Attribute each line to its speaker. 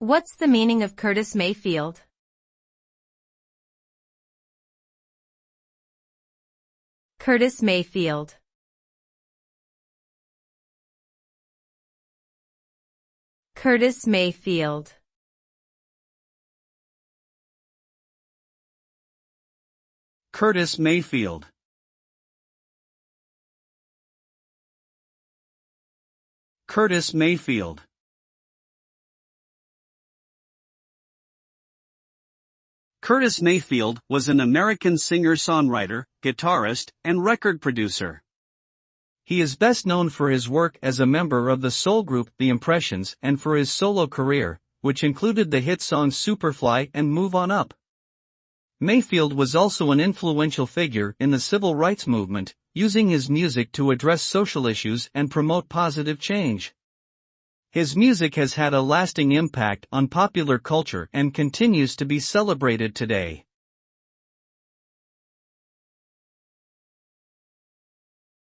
Speaker 1: What's the meaning of Curtis Mayfield? Curtis Mayfield. Curtis Mayfield.
Speaker 2: Curtis Mayfield. Curtis Mayfield. Curtis Mayfield was an American singer-songwriter, guitarist, and record producer. He is best known for his work as a member of the soul group The Impressions and for his solo career, which included the hit songs Superfly and Move On Up. Mayfield was also an influential figure in the civil rights movement, using his music to address social issues and promote positive change. His music has had a lasting impact on popular culture and continues to be celebrated today.